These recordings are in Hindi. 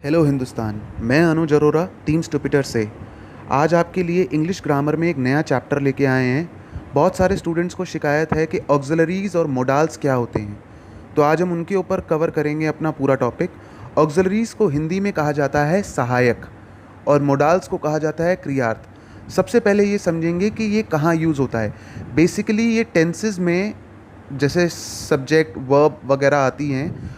हेलो हिंदुस्तान। मैं अनुज अरोरा टीम स्टुपिटर से आज आपके लिए इंग्लिश ग्रामर में एक नया चैप्टर लेके आए हैं। बहुत सारे स्टूडेंट्स को शिकायत है कि ऑक्सिलरीज और मोडाल्स क्या होते हैं, तो आज हम उनके ऊपर कवर करेंगे अपना पूरा टॉपिक। ऑक्सिलरीज को हिंदी में कहा जाता है सहायक और मोडाल्स को कहा जाता है क्रियार्थ। सबसे पहले ये समझेंगे कि ये कहाँ यूज़ होता है। बेसिकली ये टेंसेस में जैसे सब्जेक्ट वर्ब वगैरह आती हैं,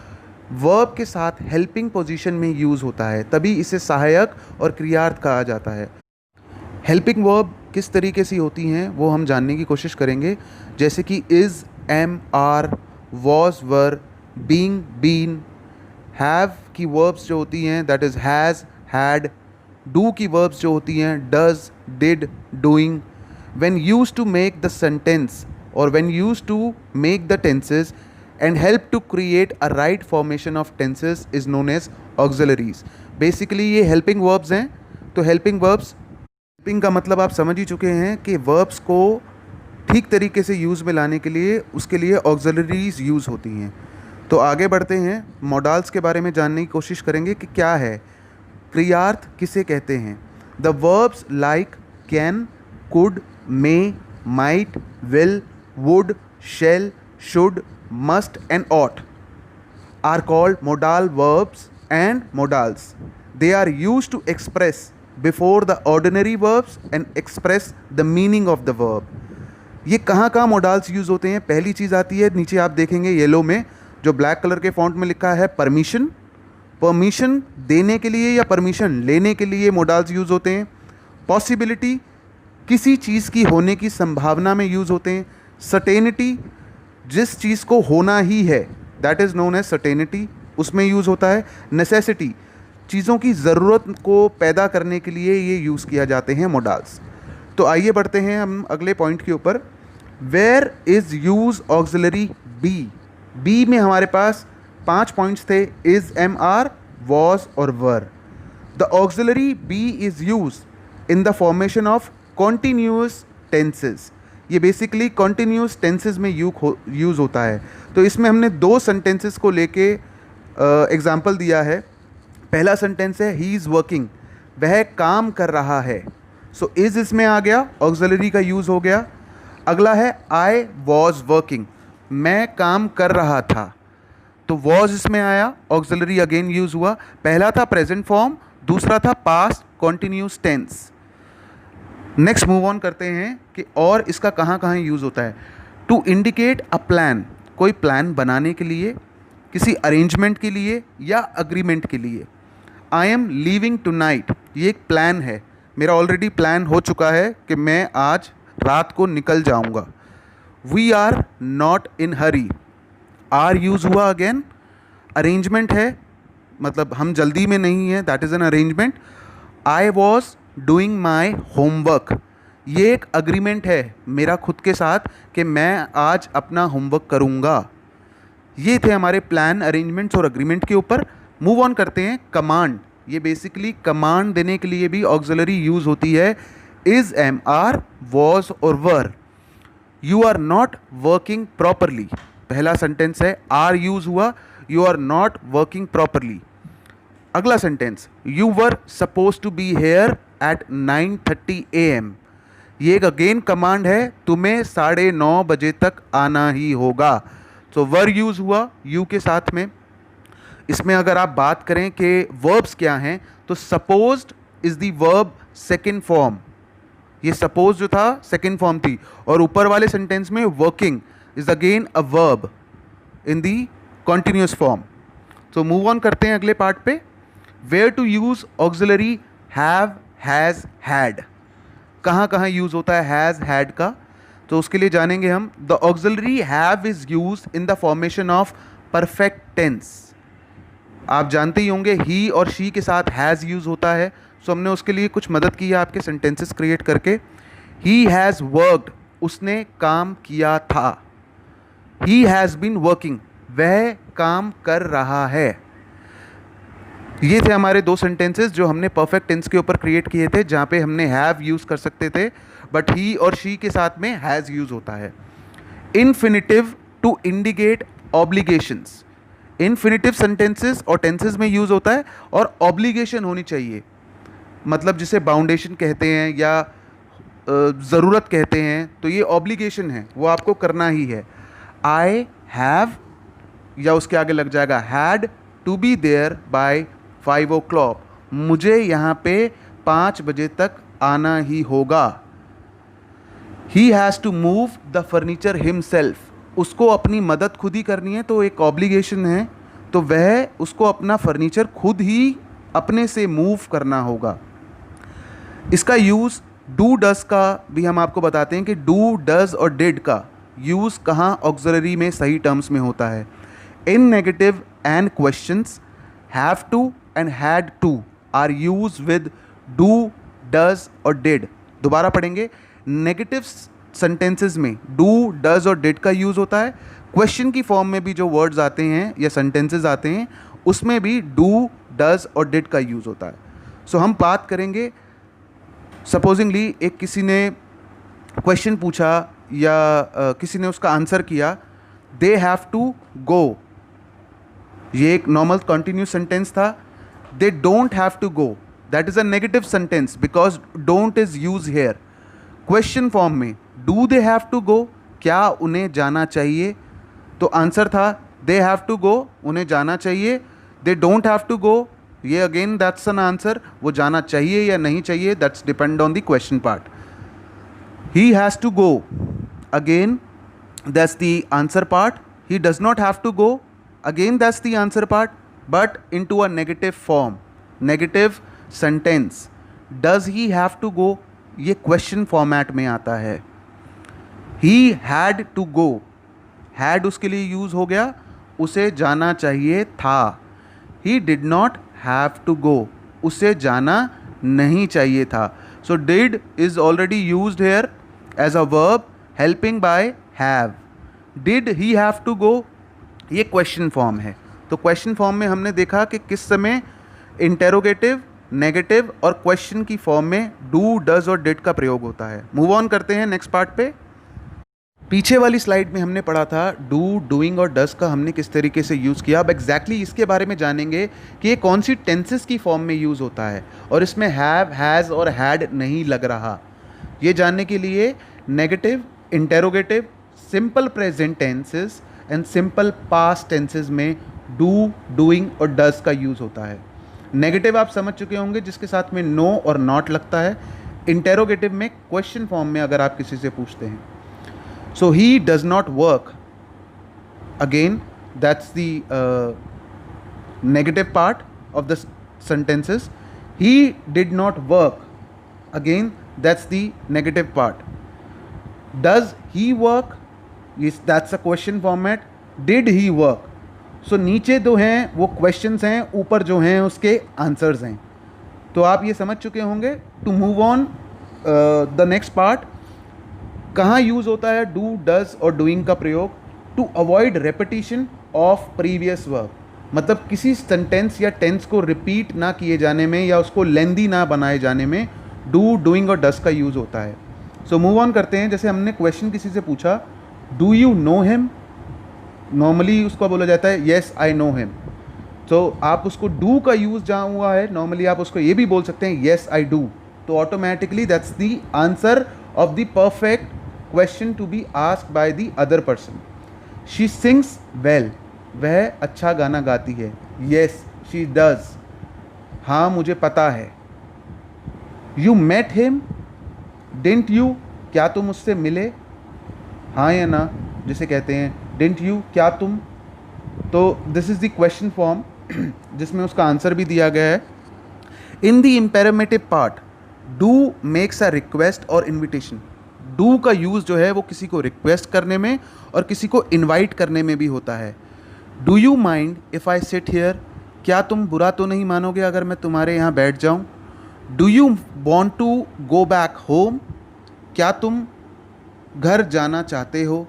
वर्ब के साथ हेल्पिंग पोजीशन में यूज़ होता है, तभी इसे सहायक और क्रियार्थ कहा जाता है। हेल्पिंग वर्ब किस तरीके से होती हैं वो हम जानने की कोशिश करेंगे, जैसे कि is, am, are, was, were, being, been. Have की वर्ब्स जो होती हैं that is has, had. Do की वर्ब्स जो होती हैं does, did, doing. When use to make the sentence और when use to make the tenses and help to create a right formation of tenses is known as auxiliaries. Basically ये helping verbs हैं। तो helping verbs, helping का मतलब आप समझ ही चुके हैं कि verbs को ठीक तरीके से यूज़ में लाने के लिए उसके लिए auxiliaries यूज़ होती हैं। तो आगे बढ़ते हैं, modals के बारे में जानने की कोशिश करेंगे कि क्या है क्रियार्थ, किसे कहते हैं। The verbs like can, could, may, might, will, would, shall, should, must and ought are called modal verbs and modals. They are used to express before the ordinary verbs and express the meaning of the verb. ये कहाँ कहाँ modals यूज़ होते हैं। पहली चीज़ आती है, नीचे आप देखेंगे येलो में जो ब्लैक कलर के फॉन्ट में लिखा है परमिशन। परमिशन देने के लिए या परमिशन लेने के लिए modals यूज़ होते हैं। पॉसिबिलिटी, किसी चीज़ की होने की संभावना में यूज़ होते हैं। सर्टेनिटी, जिस चीज़ को होना ही है that is known as certainty, उसमें यूज़ होता है। नेसेसिटी, चीज़ों की ज़रूरत को पैदा करने के लिए ये यूज़ किया जाते हैं मोडाल्स। तो आइए बढ़ते हैं हम अगले पॉइंट के ऊपर। Where is use auxiliary be. Be में हमारे पास 5 पॉइंट्स थे, इज़, एम, आर, वॉज और were. The auxiliary be is use in the formation of continuous tenses. ये बेसिकली कॉन्टीन्यूस टेंसेस में यूज़ होता है। तो इसमें हमने 2 सेंटेंसेस को लेके एग्जाम्पल दिया है। पहला सेंटेंस है ही इज़ वर्किंग, वह काम कर रहा है। सो इज़ इसमें आ गया, ऑक्सिलरी का यूज़ हो गया। अगला है आई वॉज वर्किंग, मैं काम कर रहा था। तो वॉज इसमें आया, ऑक्सिलरी अगेन यूज़ हुआ। पहला था प्रेजेंट फॉर्म, दूसरा था past continuous tense. Next move on करते हैं कि और इसका कहाँ कहाँ यूज़ होता है। टू इंडिकेट अ प्लान, कोई प्लान बनाने के लिए, किसी अरेंजमेंट के लिए या अग्रीमेंट के लिए। आई एम लीविंग टुनाइट, ये एक प्लान है, मेरा ऑलरेडी प्लान हो चुका है कि मैं आज रात को निकल जाऊंगा। We are not in hurry, are use हुआ अगेन। अरेंजमेंट है, मतलब हम जल्दी में नहीं हैं, that is an arrangement. I was doing my homework, ये एक अग्रीमेंट है मेरा खुद के साथ कि मैं आज अपना होमवर्क करूँगा। ये थे हमारे प्लान, अरेंजमेंट्स और अग्रीमेंट के ऊपर। मूव ऑन करते हैं कमांड। ये बेसिकली कमांड देने के लिए भी ऑक्सिलरी यूज़ होती है, इज़, एम, आर, वॉज और were. You are not working properly, पहला सेंटेंस है, आर यूज़ हुआ, you are not working properly. अगला sentence, you were suppose to be here at 9:30 AM, ये एक अगेन कमांड है, तुम्हें 9:30 बजे तक आना ही होगा। तो वर यूज़ हुआ यू के साथ में। इसमें अगर आप बात करें कि वर्ब्स क्या हैं, तो supposed is the verb second form. ये सपोज जो था सेकेंड फॉर्म थी, और ऊपर वाले सेंटेंस में working is again a verb in the continuous form. तो मूव ऑन करते हैं अगले पार्ट पे। Where to use auxiliary have, has, had, कहाँ कहाँ यूज़ होता है हैज़, हैड का, तो उसके लिए जानेंगे हम। The auxiliary have is use in the formation of perfect tense. आप जानते ही होंगे ही और शी के साथ हैज़ यूज़ होता है, सो हमने उसके लिए कुछ मदद की है आपके सेंटेंसेस क्रिएट करके। ही हैज़ वर्कड, उसने काम किया था। ही हैज़ बीन वर्किंग, वह काम कर रहा है। ये थे हमारे 2 सेंटेंसेस जो हमने परफेक्ट टेंस के ऊपर क्रिएट किए थे, जहाँ पे हमने हैव यूज़ कर सकते थे, बट ही और शी के साथ में हैज़ यूज़ होता है। Infinitive, to indicate obligations, infinitive sentences और टेंसेस में यूज़ होता है, और ऑब्लिगेशन होनी चाहिए, मतलब जिसे बाउंडेशन कहते हैं या ज़रूरत कहते हैं, तो ये ऑब्लिगेशन है, वो आपको करना ही है। आई हैव, या उसके आगे लग जाएगा had to be there by 5 o'clock, मुझे यहाँ पे 5 बजे तक आना ही होगा। He has to move the furniture himself, उसको अपनी मदद खुद ही करनी है, तो एक ऑब्लिगेशन है, तो वह उसको अपना फर्नीचर खुद ही अपने से मूव करना होगा। इसका यूज़ डू डज का भी हम आपको बताते हैं कि डू डज और डिड का यूज़ कहाँ ऑक्सिलरी में सही टर्म्स में होता है। In negative and questions have to and had to are use with do does और डिड। दोबारा पढ़ेंगे, नेगेटिव सेंटेंसेस में डू डज और डिड का यूज़ होता है। क्वेश्चन की फॉर्म में भी जो वर्ड्स आते हैं या सेंटेंसेस आते हैं उसमें भी डू डज और डिड का यूज़ होता है। सो हम बात करेंगे, सपोजिंगली एक किसी ने क्वेश्चन पूछा या किसी ने उसका आंसर किया, दे हैव टू गो, ये एक नॉर्मल कंटिन्यूस सेंटेंस था। They don't have to go, that is a negative sentence because don't is use here. Question form में do they have to go, क्या उन्हें जाना चाहिए, तो आंसर था दे हैव टू गो, उन्हें जाना चाहिए। They don't have to go, ये अगेन दैट्स एन आंसर, वो जाना चाहिए या नहीं चाहिए, that's depend on the question part. He has to go, again that's the answer part. He does not have to go, again that's the answer part, but into a negative form, negative sentence. Does he have to go, ये क्वेश्चन फॉर्मेट में आता है। He had to go, had उसके लिए यूज हो गया, उसे जाना चाहिए था। He did not have to go, उसे जाना नहीं चाहिए था। So did is already used here as a verb helping by have. Did he have to go, ये क्वेश्चन फॉर्म है, तो क्वेश्चन फॉर्म में हमने देखा कि किस समय इंटेरोगेटिव, नेगेटिव और क्वेश्चन की फॉर्म में डू डज और डिड का प्रयोग होता है। मूव ऑन करते हैं नेक्स्ट पार्ट पे। पीछे वाली स्लाइड में हमने पढ़ा था डू, डूइंग और डज का हमने किस तरीके से यूज़ किया। अब एग्जैक्टली इसके बारे में जानेंगे कि ये कौन सी टेंसेस की फॉर्म में यूज़ होता है और इसमें हैव, हैज़ और हैड नहीं लग रहा। ये जानने के लिए negative, interrogative, simple present tenses and simple past tenses में डू, डूइंग और डज का यूज़ होता है। नेगेटिव आप समझ चुके होंगे, जिसके साथ में नो और नॉट लगता है। इंटेरोगेटिव में क्वेश्चन फॉर्म में अगर आप किसी से पूछते हैं। So he does not work. Again, that's the negative part of the sentences. He did not work. Again, that's the negative part. Does he work? Yes, that's a question format. Did he work? So नीचे जो हैं वो questions हैं, ऊपर जो हैं उसके answers हैं। तो आप ये समझ चुके होंगे। To move on, the next part. कहाँ यूज़ होता है डू, डज और डूइंग का प्रयोग? To avoid repetition of previous verb, मतलब किसी सेंटेंस या टेंस को रिपीट ना किए जाने में या उसको लेंदी ना बनाए जाने में डू, डूइंग और डज का यूज़ होता है। सो मूव ऑन करते हैं। जैसे हमने क्वेश्चन किसी से पूछा, do you know him, normally उसको बोला जाता है येस आई नो हिम। तो आप उसको डू का यूज़ जहाँ हुआ है, नॉर्मली आप उसको ये भी बोल सकते हैं येस आई डू, तो automatically that's the answer of the perfect question to be asked by the other person. She sings well, वह अच्छा गाना गाती है। येस शी डज, हाँ मुझे पता है। You met him, didn't you, क्या तुम उससे मिले, हाँ या ना जिसे कहते हैं डिडंट यू, क्या तुम। तो this is the question form जिसमें उसका आंसर भी दिया गया है। In the imperative part do makes a request और इन्विटेशन। डू का यूज़ जो है वो किसी को रिक्वेस्ट करने में और किसी को इनवाइट करने में भी होता है। Do you mind if I sit here, क्या तुम बुरा तो नहीं मानोगे अगर मैं तुम्हारे यहाँ बैठ जाऊँ। Do you want to go back home, क्या तुम घर जाना चाहते हो।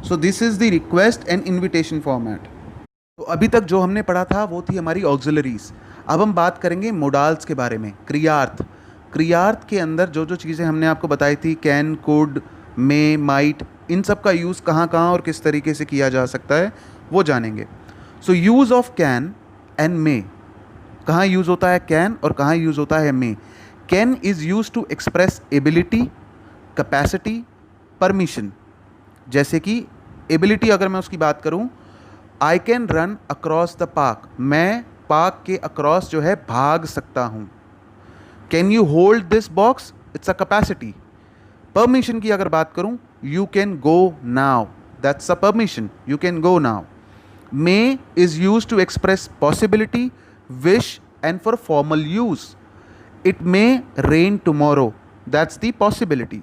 So this is the request and invitation format. तो अभी तक जो हमने पढ़ा था वो थी हमारी ऑक्सिलरीज। अब हम बात करेंगे मोडाल्स के बारे में, क्रियार्थ। क्रियार्थ के अंदर जो जो चीज़ें हमने आपको बताई थी, कैन, कुड, मे, माइट, इन सब का यूज़ कहाँ कहाँ और किस तरीके से किया जा सकता है वो जानेंगे। So use of can and मे, कहाँ यूज़ होता है कैन और कहाँ यूज़ होता है may? Can is use to express ability, capacity, permission. जैसे कि एबिलिटी अगर मैं उसकी बात करूँ, I can run across the park, मैं पार्क के अक्रॉस जो है भाग सकता हूँ। Can you hold this box, it's a capacity. Permission की अगर बात करूँ, you can go now, that's a permission, you can go now. May is use to express possibility, wish and for formal use. It may rain tomorrow, that's the possibility.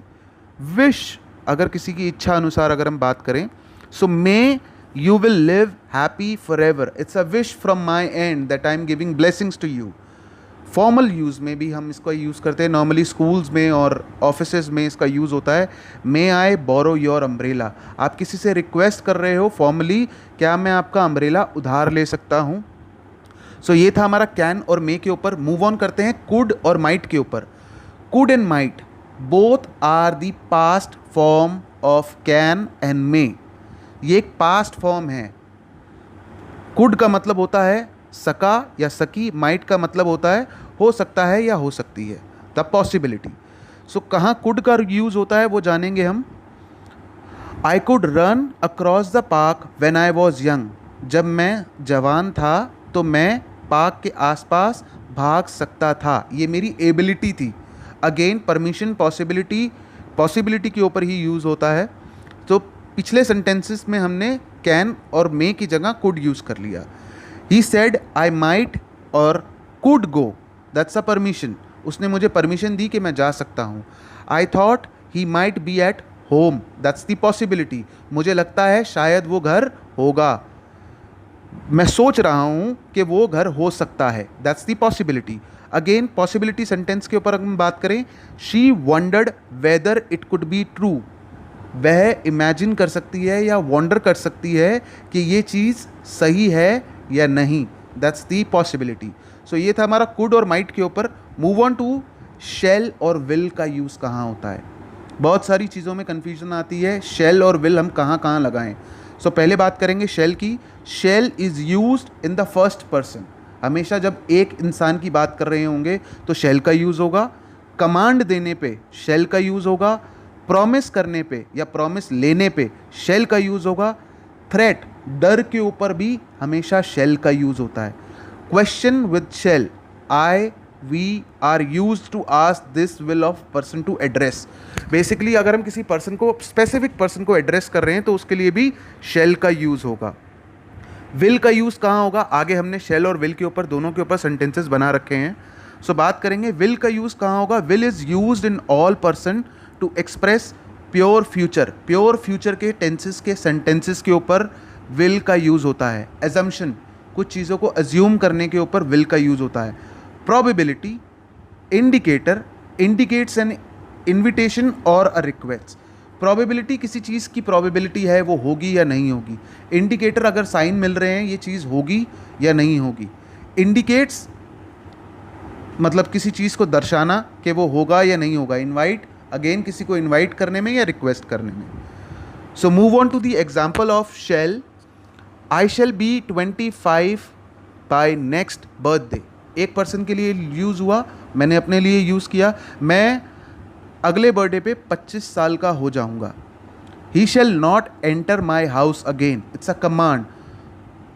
Wish अगर किसी की इच्छा अनुसार अगर हम बात करें, so may you will live happy forever, it's a wish from my end that I am giving blessings to you. Formal use में भी हम इसका यूज़ करते हैं, नॉर्मली स्कूल्स में और ऑफिसेज में इसका यूज़ होता है। मे आई बोरो योर अम्ब्रेला, आप किसी से रिक्वेस्ट कर रहे हो फॉर्मली, क्या मैं आपका अम्ब्रेला उधार ले सकता हूँ? सो ये था हमारा कैन और मे के ऊपर। मूव ऑन करते हैं कुड और माइट के ऊपर। Could and might both are the past form of can and may. ये एक पास्ट फॉर्म है। कुड का मतलब होता है सका या सकी, माइट का मतलब होता है हो सकता है या हो सकती है, द पॉसिबिलिटी। सो कहाँ कुड का यूज़ होता है वो जानेंगे हम। I could run across the park when I was young, जब मैं जवान था तो मैं पार्क के आसपास भाग सकता था, ये मेरी एबिलिटी थी। अगेन परमिशन, पॉसिबिलिटी, पॉसिबिलिटी के ऊपर ही यूज़ होता है। तो पिछले सेंटेंसेस में हमने कैन और मे की जगह कुड यूज़ कर लिया। ही सेड आई माइट और could go, that's a permission, उसने मुझे परमिशन दी कि मैं जा सकता हूँ। I thought he might be at home, that's the possibility, मुझे लगता है शायद वो घर होगा, मैं सोच रहा हूँ कि वो घर हो सकता है, that's the possibility. Again possibility sentence के ऊपर अगर हम बात करें, she wondered whether it could be true, वह इमेजिन कर सकती है या वंडर कर सकती है कि ये चीज़ सही है या नहीं, दैट्स दी पॉसिबिलिटी। सो ये था हमारा कुड और माइट के ऊपर। मूव ऑन टू शैल और विल का यूज़ कहाँ होता है। बहुत सारी चीज़ों में कन्फ्यूजन आती है, शैल और विल हम कहाँ कहाँ लगाएं। सो पहले बात करेंगे शैल की। Shall is used in the first person, हमेशा जब एक इंसान की बात कर रहे होंगे तो शैल का यूज़ होगा। कमांड देने पे शैल का यूज़ होगा। प्रॉमिस करने पे या प्रॉमिस लेने पे शैल का यूज़ होगा। थ्रेट, डर के ऊपर भी हमेशा शैल का यूज़ होता है। Question with shall, I we are use to ask this will of person to address. Basically अगर हम किसी पर्सन को, स्पेसिफिक पर्सन को एड्रेस कर रहे हैं तो उसके लिए भी शैल का यूज़ होगा। विल का यूज़ कहाँ होगा, आगे हमने शैल और विल के ऊपर, दोनों के ऊपर सेंटेंसेस बना रखे हैं। सो बात करेंगे विल का यूज़ कहाँ होगा। Will is used in all person to express pure future. Pure future के टेंसेस के सेंटेंसेस के ऊपर विल का यूज़ होता है। एजम्पशन, कुछ चीज़ों को अज्यूम करने के ऊपर विल का यूज़ होता है। Probability, indicator, indicates an invitation और अ रिक्वेस्ट। प्रोबेबिलिटी, किसी चीज़ की प्रोबेबिलिटी है वो होगी या नहीं होगी। इंडिकेटर, अगर साइन मिल रहे हैं ये चीज़ होगी या नहीं होगी। इंडिकेट्स मतलब किसी चीज़ को दर्शाना कि वो होगा या नहीं होगा। इनवाइट, अगेन किसी को इनवाइट करने में या रिक्वेस्ट करने में। So move on to the example of shall. I shall be 25 by next birthday. एक पर्सन के लिए यूज़ हुआ, मैंने अपने लिए यूज़ किया, मैं अगले बर्थडे पे 25 साल का हो जाऊंगा। He shall not enter my house again, it's a command,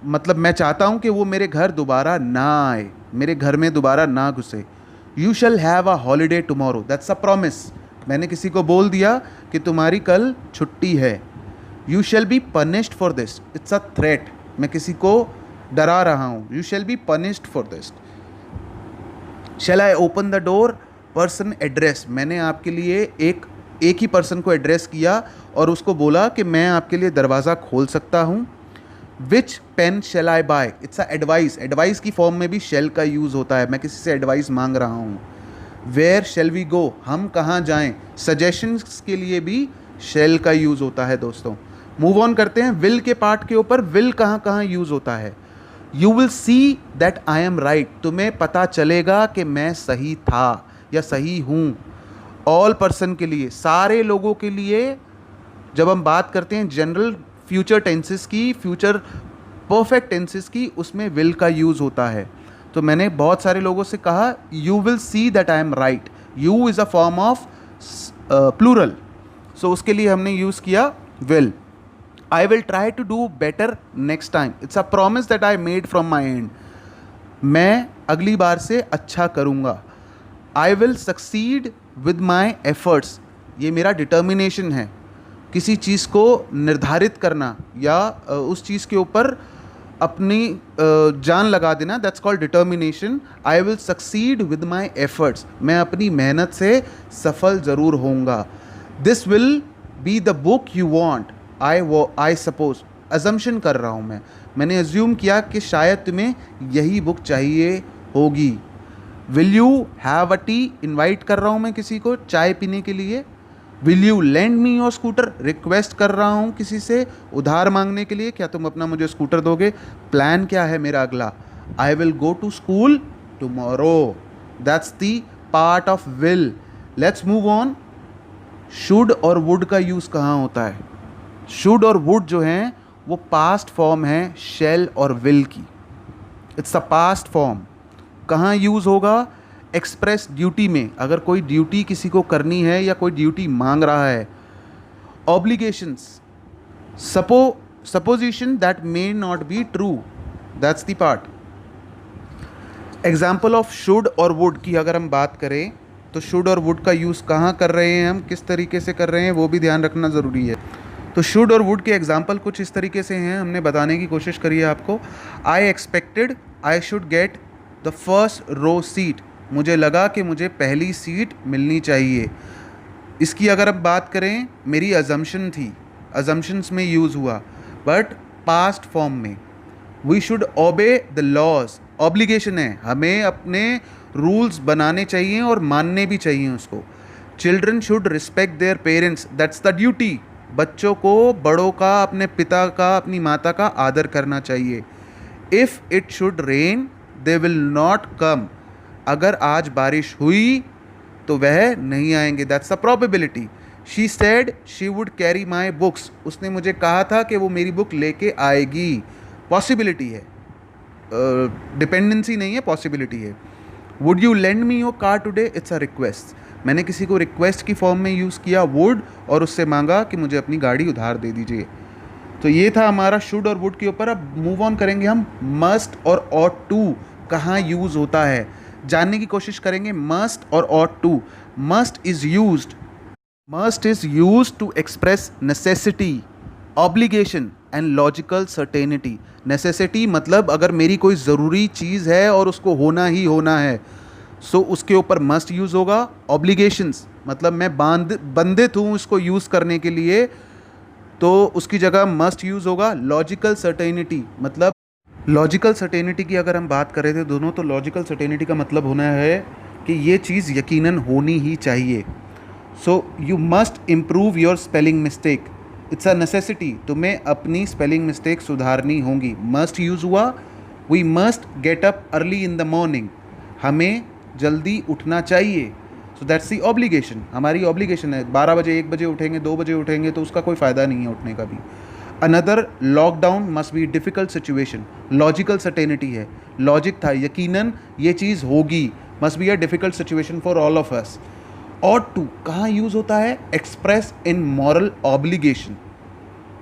मतलब मैं चाहता हूँ कि वो मेरे घर दोबारा ना आए, मेरे घर में दोबारा ना घुसे। You shall have a holiday tomorrow, that's a promise, मैंने किसी को बोल दिया कि तुम्हारी कल छुट्टी है। You shall be punished for this, it's a threat, मैं किसी को डरा रहा हूँ। You shall be punished for this. Shall I open the door, person address, मैंने आपके लिए एक ही पर्सन को एड्रेस किया और उसको बोला कि मैं आपके लिए दरवाज़ा खोल सकता हूँ। Which pen shall I buy, it's a advice, advice की फॉर्म में भी शैल का यूज़ होता है, मैं किसी से एडवाइस मांग रहा हूँ। वेयर शैल वी गो, हम कहाँ जाएं, सजेशंस के लिए भी शैल का यूज़ होता है दोस्तों। मूव ऑन करते हैं विल के पार्ट के ऊपर। विल कहाँ कहाँ यूज़ होता है। You will see that I am right, तुम्हें पता चलेगा कि मैं सही था या सही हूँ। ऑल पर्सन के लिए, सारे लोगों के लिए, जब हम बात करते हैं जनरल फ्यूचर टेंसेस की, फ्यूचर परफेक्ट टेंसेस की उसमें विल का यूज़ होता है। तो मैंने बहुत सारे लोगों से कहा you will see that I am right, you is a form of plural, so उसके लिए हमने यूज़ किया will. I will try to do better next time, it's a promise that I made from my end, मैं अगली बार से अच्छा करूँगा। I will succeed with my efforts, ये मेरा डिटर्मिनेशन है, किसी चीज़ को निर्धारित करना या उस चीज़ के ऊपर अपनी जान लगा देना, that's called determination. I will succeed with my efforts, मैं अपनी मेहनत से सफल ज़रूर होऊंगा। This will be the book you want, I suppose, assumption कर रहा हूँ मैंने अज्यूम किया कि शायद तुम्हें यही बुक चाहिए होगी। Will you have a T, invite कर रहा हूँ मैं किसी को चाय पीने के लिए। Will you lend me your scooter, request कर रहा हूँ किसी से उधार मांगने के लिए, क्या तुम अपना मुझे स्कूटर दोगे। प्लान क्या है मेरा अगला, I will go to school tomorrow, that's the part of will. Let's move on. Should और वुड का यूज़ कहाँ होता है। शुड और वुड जो हैं वो पास्ट फॉर्म है शैल और विल की, इट्स अ पास्ट फॉर्म। कहाँ यूज़ होगा, एक्सप्रेस ड्यूटी में, अगर कोई ड्यूटी किसी को करनी है या कोई ड्यूटी मांग रहा है। Obligations, supposition that may not be true, that's the part. Example of should और वुड की अगर हम बात करें तो शुड और वुड का यूज़ कहाँ कर रहे हैं हम, किस तरीके से कर रहे हैं, वो भी ध्यान रखना ज़रूरी है। तो शुड और वुड के एग्जाम्पल कुछ इस तरीके से हैं, हमने बताने की कोशिश करी है आपको। I expected I should get the first row seat, मुझे लगा कि मुझे पहली सीट मिलनी चाहिए। इसकी अगर अब बात करें, मेरी अजम्पशन थी, अजम्पशंस में यूज़ हुआ बट पास्ट फॉर्म में। We should obey the laws, obligation है, हमें अपने रूल्स बनाने चाहिए और मानने भी चाहिए उसको। Children should respect their parents, that's the duty, बच्चों को बड़ों का, अपने पिता का, अपनी माता का आदर करना चाहिए। If it should rain they will not come, अगर आज बारिश हुई तो वह नहीं आएंगे, that's a probability. She said she would carry my books, उसने मुझे कहा था कि वो मेरी बुक लेके आएगी, पॉसिबिलिटी है, डिपेंडेंसी नहीं है, पॉसिबिलिटी है। Would you lend me your car today, it's a request, मैंने किसी को रिक्वेस्ट की फॉर्म में यूज़ किया वुड और उससे मांगा कि मुझे अपनी गाड़ी उधार दे दीजिए। तो ये था हमारा शुड और वुड के ऊपर। अब मूव ऑन करेंगे हम मस्ट और ऑट टू कहाँ यूज़ होता है, जानने की कोशिश करेंगे। मस्ट और ought to, must is used to express necessity, obligation and logical certainty. Necessity मतलब अगर मेरी कोई ज़रूरी चीज़ है और उसको होना ही होना है, सो उसके ऊपर मस्ट यूज़ होगा। ऑब्लिगेशंस मतलब मैं बंधित हूँ इसको यूज़ करने के लिए, तो उसकी जगह मस्ट यूज़ होगा। लॉजिकल सर्टेनिटी मतलब, लॉजिकल सर्टेनिटी की अगर हम बात करें थे दोनों, तो लॉजिकल सर्टेनिटी का मतलब होना है कि ये चीज़ यकीनन होनी ही चाहिए। So you must improve your spelling mistake, it's a necessity, तुम्हें अपनी स्पेलिंग मिस्टेक सुधारनी होंगी। मस्ट यूज़ हुआ। We must get up early in the morning, हमें जल्दी उठना चाहिए। सो दैट्स दी ऑब्लिगेशन, हमारी ऑब्लिगेशन है। 12 बजे, 1 बजे उठेंगे, 2 बजे उठेंगे तो उसका कोई फ़ायदा नहीं है उठने का भी। Another, lockdown must be difficult situation, logical certainty है, लॉजिक था, यकीनन ये चीज़ होगी, must be a difficult situation for all of us. Ought to कहाँ यूज़ होता है, express in moral obligation.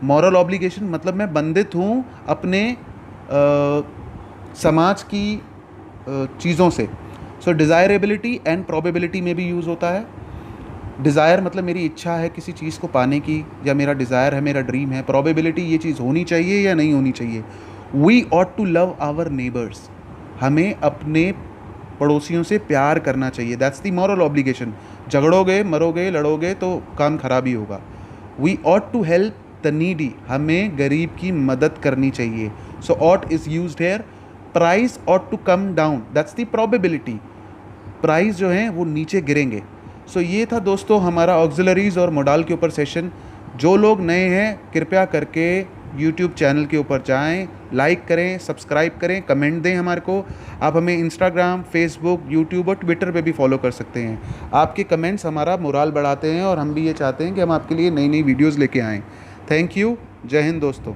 Moral obligation मतलब मैं बंधित हूँ अपने समाज की चीज़ों से। सो डिज़ायरेबिलिटी एंड प्रोबेबिलिटी में भी यूज़ होता है। डिज़ायर मतलब मेरी इच्छा है किसी चीज़ को पाने की, या मेरा डिज़ायर है, मेरा ड्रीम है। प्रोबेबिलिटी ये चीज़ होनी चाहिए या नहीं होनी चाहिए। We ought to love our neighbours, हमें अपने पड़ोसियों से प्यार करना चाहिए, दैट्स द मॉरल ऑब्लिगेशन। झगड़ोगे, मरोगे, लड़ोगे तो काम खराब ही होगा। We ought to help the needy, हमें गरीब की मदद करनी चाहिए। So ought is used here. Price ought to come down, that's the probability, price जो हैं वो नीचे गिरेंगे। सो ये था दोस्तों हमारा ऑक्सिलरीज और मोडाल के ऊपर सेशन। जो लोग नए हैं कृपया करके यूट्यूब चैनल के ऊपर जाएं, लाइक करें, सब्सक्राइब करें, कमेंट दें हमारे को। आप हमें इंस्टाग्राम, फेसबुक, यूट्यूब और ट्विटर पे भी फॉलो कर सकते हैं। आपके कमेंट्स हमारा मोराल बढ़ाते हैं और हम भी ये चाहते हैं कि हम आपके लिए नई नई वीडियोज़ लेके आएँ। थैंक यू, जय हिंद दोस्तों।